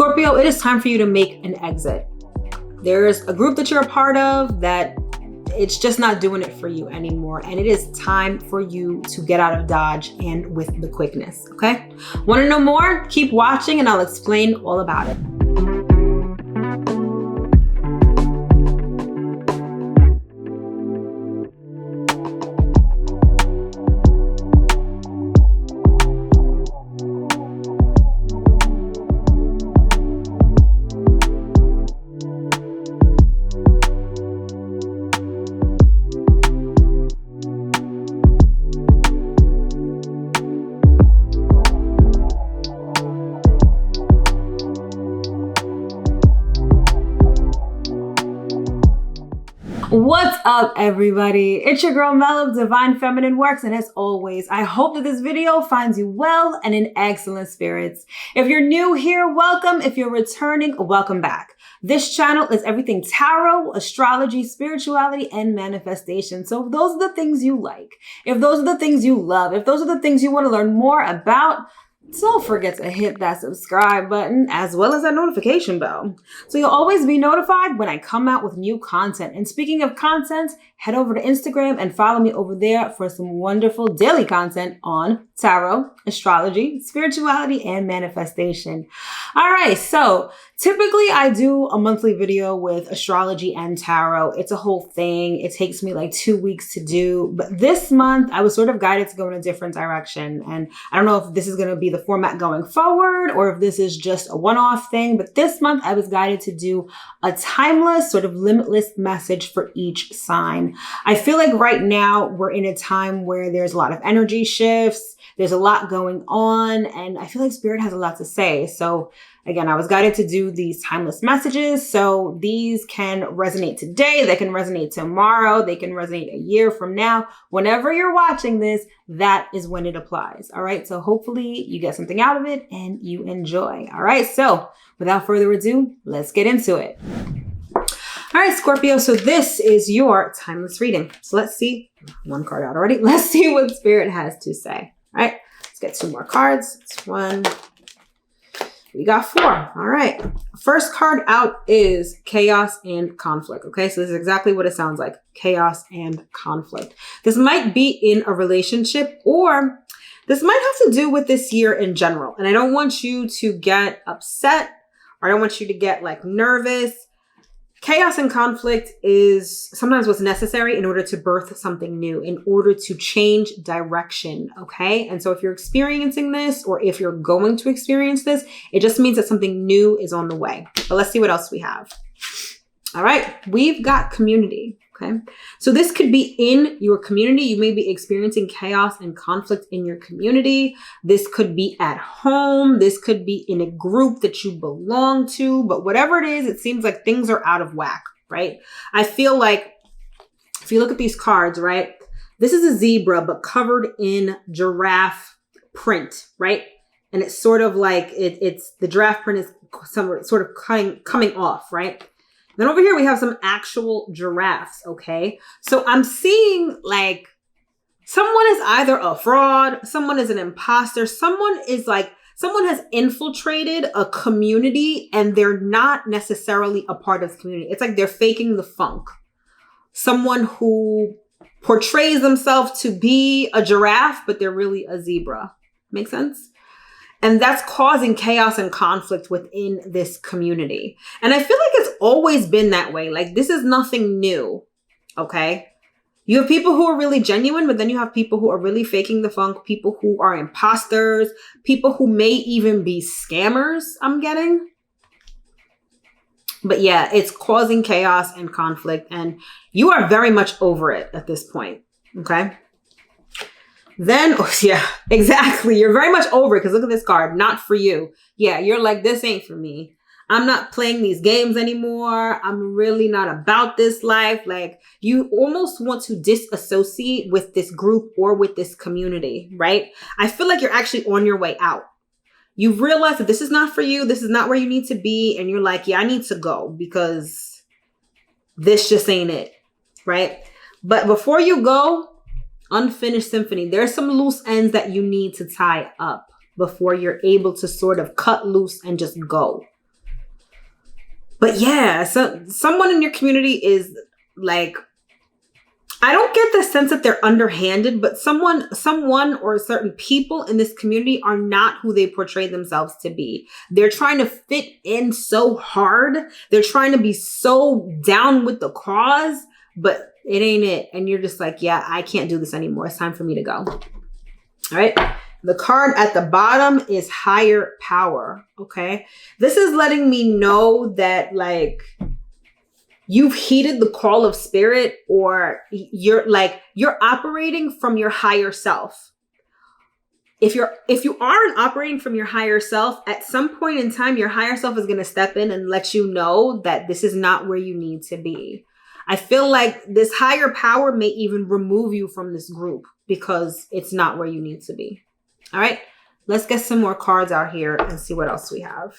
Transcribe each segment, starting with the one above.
Scorpio, it is time for you to make an exit. There's a group that you're a part of that it's just not doing it for you anymore. And it is time for you to get out of Dodge and with the quickness, okay? Want to know more? Keep watching and I'll explain all about it. What's up, everybody? It's your girl Mel of Divine Feminine Works, and as always, I hope that this video finds you well and in excellent spirits. If you're new here, welcome. If you're returning, welcome back. This channel is everything tarot, astrology, spirituality, and manifestation. So if those are the things you like, if those are the things you love, if those are the things you want to learn more about, don't forget to hit that subscribe button as well as that notification bell, so you'll always be notified when I come out with new content. And speaking of content, head over to Instagram and follow me over there for some wonderful daily content on tarot, astrology, spirituality, and manifestation. All right, so typically I do a monthly video with astrology and tarot. It's a whole thing. It takes me like 2 weeks to do, but this month I was sort of guided to go in a different direction. And I don't know if this is going to be the format going forward or if this is just a one-off thing, but this month I was guided to do a timeless, sort of limitless message for each sign. I feel like right now we're in a time where there's a lot of energy shifts. There's a lot going on, and I feel like Spirit has a lot to say. So again, I was guided to do these timeless messages. So these can resonate today. They can resonate tomorrow. They can resonate a year from now. Whenever you're watching this, that is when it applies. All right. So hopefully you get something out of it and you enjoy. All right. So without further ado, let's get into it. All right, Scorpio. So this is your timeless reading. So let's see. One card out already. Let's see what Spirit has to say. All right. Let's get 2 more cards. It's 1. We got 4. All right. First card out is chaos and conflict. Okay. So this is exactly what it sounds like. Chaos and conflict. This might be in a relationship, or this might have to do with this year in general. And I don't want you to get upset, or I don't want you to get like nervous. Chaos and conflict is sometimes what's necessary in order to birth something new, in order to change direction, okay? And so if you're experiencing this, or if you're going to experience this, it just means that something new is on the way. But let's see what else we have. All right, we've got community, okay? So this could be in your community. You may be experiencing chaos and conflict in your community. This could be at home. This could be in a group that you belong to. But whatever it is, it seems like things are out of whack, right? I feel like if you look at these cards, right? This is a zebra, but covered in giraffe print, right? And it's sort of like it's the giraffe print is sort of coming off, right? Then over here, we have some actual giraffes, okay? So I'm seeing like someone is either a fraud, someone is an imposter, someone has infiltrated a community and they're not necessarily a part of the community. It's like they're faking the funk. Someone who portrays themselves to be a giraffe, but they're really a zebra. Make sense? And that's causing chaos and conflict within this community. And I feel like it's always been that way. Like, this is nothing new, okay? You have people who are really genuine, but then you have people who are really faking the funk, people who are imposters, people who may even be scammers, I'm getting. But yeah, it's causing chaos and conflict, and you are very much over it at this point, okay? Then, oh yeah, exactly. You're very much over it because look at this card. Not for you. Yeah, you're like, this ain't for me. I'm not playing these games anymore. I'm really not about this life. Like, you almost want to disassociate with this group or with this community, right? I feel like you're actually on your way out. You've realized that this is not for you. This is not where you need to be. And you're like, yeah, I need to go because this just ain't it, right? But before you go, unfinished symphony. There's some loose ends that you need to tie up before you're able to sort of cut loose and just go. But yeah, so someone in your community is like, I don't get the sense that they're underhanded, but someone or certain people in this community are not who they portray themselves to be. They're trying to fit in so hard. They're trying to be so down with the cause, but it ain't it. And you're just like, yeah, I can't do this anymore. It's time for me to go. All right. The card at the bottom is higher power. Okay. This is letting me know that like, you've heeded the call of spirit, or you're operating from your higher self. If you aren't operating from your higher self, at some point in time, your higher self is going to step in and let you know that this is not where you need to be. I feel like this higher power may even remove you from this group because it's not where you need to be. All right, let's get some more cards out here and see what else we have.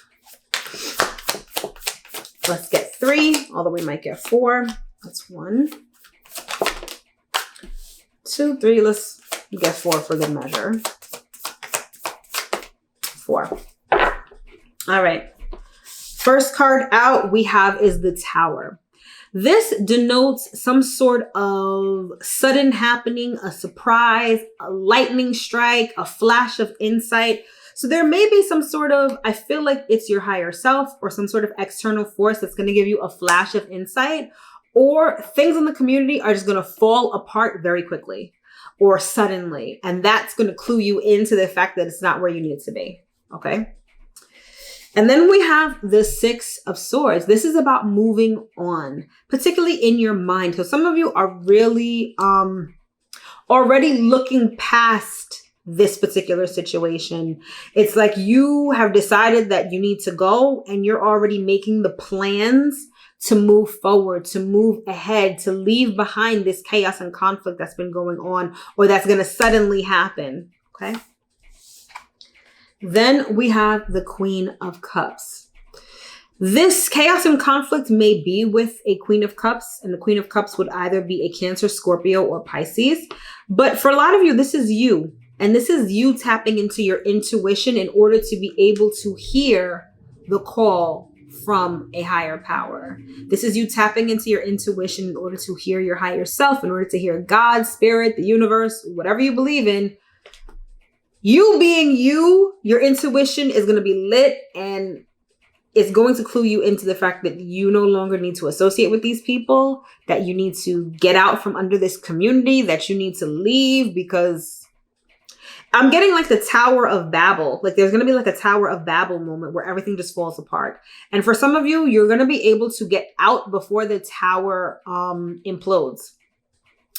Let's get 3, although we might get 4. That's 1, 2, 3. Let's get 4 for good measure. 4. All right. First card out we have is the Tower. This denotes some sort of sudden happening, a surprise, a lightning strike, a flash of insight. So there may be some sort of, I feel like it's your higher self or some sort of external force that's going to give you a flash of insight, or things in the community are just going to fall apart very quickly or suddenly. And that's going to clue you into the fact that it's not where you need to be. Okay. And then we have the 6 of Swords. This is about moving on, particularly in your mind. So some of you are really already looking past this particular situation. It's like you have decided that you need to go and you're already making the plans to move forward, to move ahead, to leave behind this chaos and conflict that's been going on or that's going to suddenly happen. Okay. Then we have the Queen of Cups. This chaos and conflict may be with a Queen of Cups, and the Queen of Cups would either be a Cancer, Scorpio, or Pisces. But for a lot of you, this is you. And this is you tapping into your intuition in order to be able to hear the call from a higher power. This is you tapping into your intuition in order to hear your higher self, in order to hear God, spirit, the universe, whatever you believe in. You being you, your intuition is going to be lit, and it's going to clue you into the fact that you no longer need to associate with these people, that you need to get out from under this community, that you need to leave, because I'm getting like the Tower of Babel. Like there's going to be like a Tower of Babel moment where everything just falls apart. And for some of you, you're going to be able to get out before the tower implodes.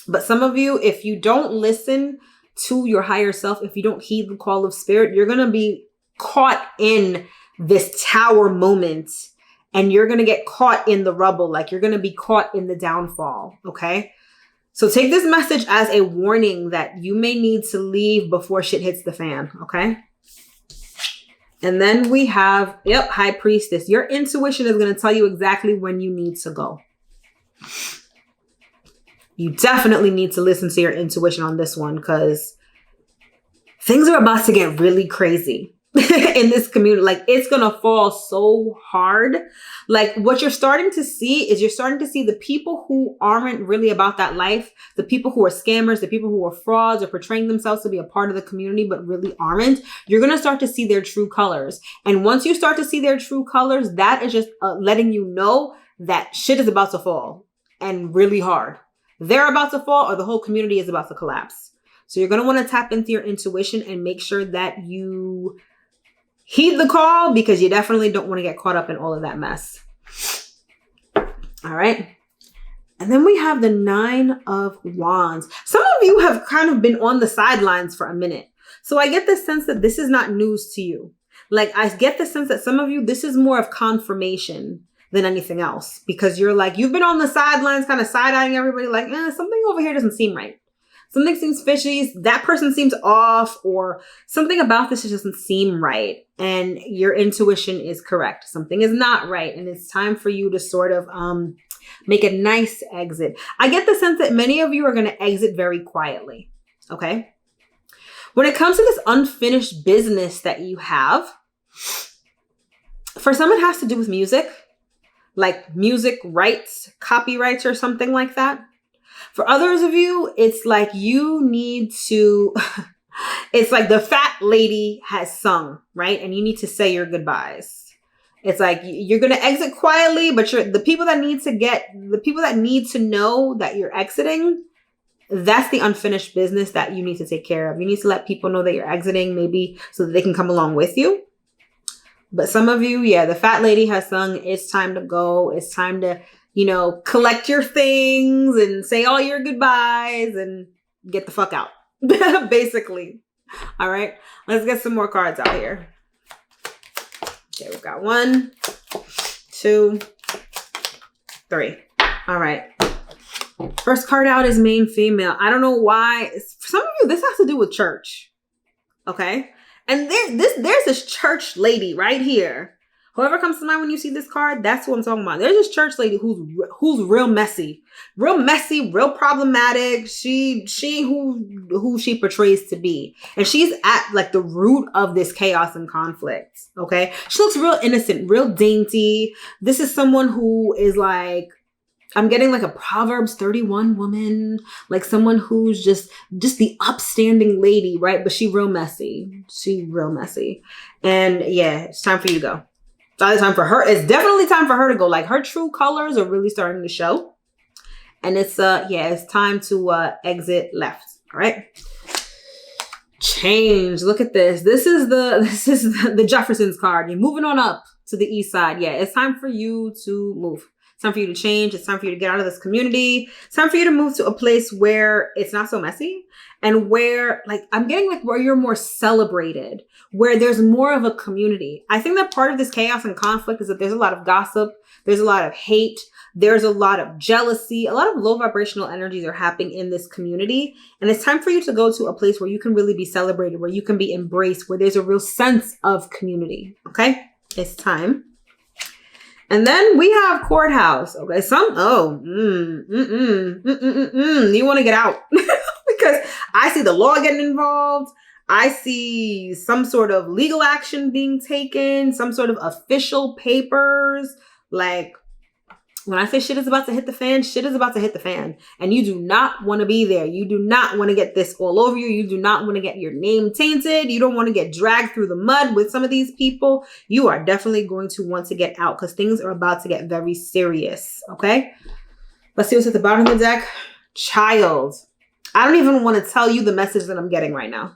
But some of you, if you don't listen to your higher self, if you don't heed the call of spirit, you're going to be caught in this tower moment and you're going to get caught in the rubble. Like you're going to be caught in the downfall. Okay. So take this message as a warning that you may need to leave before shit hits the fan. Okay. And then we have, High Priestess. Your intuition is going to tell you exactly when you need to go. You definitely need to listen to your intuition on this one, because things are about to get really crazy in this community. Like it's going to fall so hard. Like what you're starting to see is you're starting to see the people who aren't really about that life, the people who are scammers, the people who are frauds or portraying themselves to be a part of the community, but really aren't. You're going to start to see their true colors. And once you start to see their true colors, that is just letting you know that shit is about to fall, and really hard. They're about to fall, or the whole community is about to collapse. So you're going to want to tap into your intuition and make sure that you heed the call, because you definitely don't want to get caught up in all of that mess. All right. And then we have the 9 of Wands. Some of you have kind of been on the sidelines for a minute. So I get the sense that this is not news to you. Like I get the sense that some of you, this is more of confirmation than anything else, because you're like, you've been on the sidelines kind of side-eyeing everybody like, something over here doesn't seem right. Something seems fishy. That person seems off, or something about this just doesn't seem right. And your intuition is correct. Something is not right. And it's time for you to sort of make a nice exit. I get the sense that many of you are going to exit very quietly. Okay. When it comes to this unfinished business that you have, for some, it has to do with music. like music rights, copyrights, or something like that. For others of you, it's like you need to, it's like the fat lady has sung, right? And you need to say your goodbyes. It's like you're going to exit quietly, but the people that need to know that you're exiting, that's the unfinished business that you need to take care of. You need to let people know that you're exiting, maybe so that they can come along with you. But some of you, yeah, the fat lady has sung, it's time to go. It's time to, collect your things and say all your goodbyes and get the fuck out, basically. All right, let's get some more cards out here. Okay, we've got 1, 2, 3. All right. First card out is main female. I don't know why. For some of you, this has to do with church. Okay. And there's this church lady right here. Whoever comes to mind when you see this card, that's what I'm talking about. There's this church lady who's real messy, real problematic. Who she portrays to be. And she's at like the root of this chaos and conflict. Okay. She looks real innocent, real dainty. This is someone who is like, I'm getting like a Proverbs 31 woman, like someone who's just the upstanding lady, right? But she real messy. And yeah, it's time for you to go. It's either time for her. It's definitely time for her to go. Like her true colors are really starting to show. And it's time to exit left. All right. Change. Look at this. This is the Jefferson's card. You're moving on up to the east side. Yeah, it's time for you to move. It's time for you to change. It's time for you to get out of this community. It's time for you to move to a place where it's not so messy and where like I'm getting like where you're more celebrated, where there's more of a community. I think that part of this chaos and conflict is that there's a lot of gossip. There's a lot of hate. There's a lot of jealousy. A lot of low vibrational energies are happening in this community. And it's time for you to go to a place where you can really be celebrated, where you can be embraced, where there's a real sense of community. Okay. It's time. And then we have courthouse. Okay. You want to get out because I see the law getting involved. I see some sort of legal action being taken, some sort of official papers. Like when I say shit is about to hit the fan, shit is about to hit the fan. And you do not want to be there. You do not want to get this all over you. You do not want to get your name tainted. You don't want to get dragged through the mud with some of these people. You are definitely going to want to get out because things are about to get very serious. Okay. Let's see what's at the bottom of the deck. Child. I don't even want to tell you the message that I'm getting right now.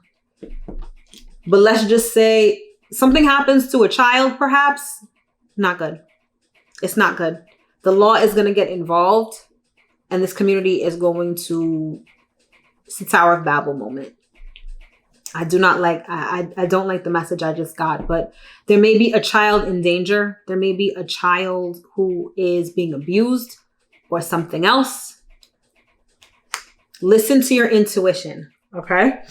But let's just say something happens to a child, perhaps. Not good. It's not good. The law is going to get involved and this community is going to, it's the Tower of Babel moment. I don't like the message I just got, but there may be a child in danger. There may be a child who is being abused or something else. Listen to your intuition. Okay.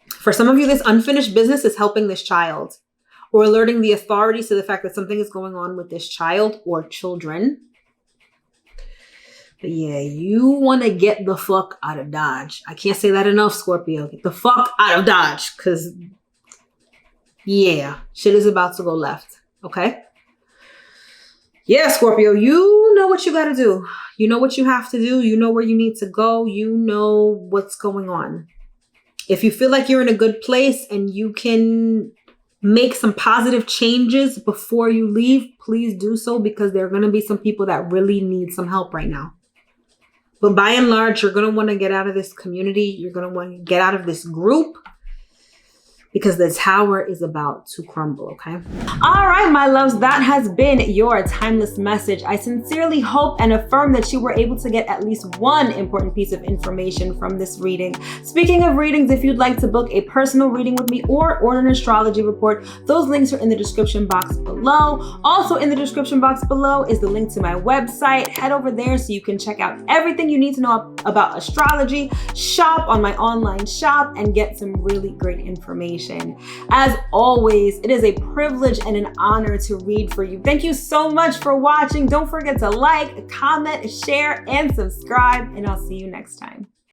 For some of you, this unfinished business is helping this child. Or alerting the authorities to the fact that something is going on with this child or children. But yeah, you want to get the fuck out of Dodge. I can't say that enough, Scorpio. Get the fuck out of Dodge. Because, yeah, shit is about to go left. Okay? Yeah, Scorpio, you know what you got to do. You know what you have to do. You know where you need to go. You know what's going on. If you feel like you're in a good place and you can make some positive changes before you leave, please do so because there are going to be some people that really need some help right now. But by and large, you're going to want to get out of this community. You're going to want to get out of this group because the tower is about to crumble, okay? All right, my loves, that has been your timeless message. I sincerely hope and affirm that you were able to get at least one important piece of information from this reading. Speaking of readings, if you'd like to book a personal reading with me or order an astrology report, those links are in the description box below. Also in the description box below is the link to my website. Head over there so you can check out everything you need to know about astrology, shop on my online shop, and get some really great information. As always, it is a privilege and an honor to read for you. Thank you so much for watching. Don't forget to like, comment, share, and subscribe, and I'll see you next time.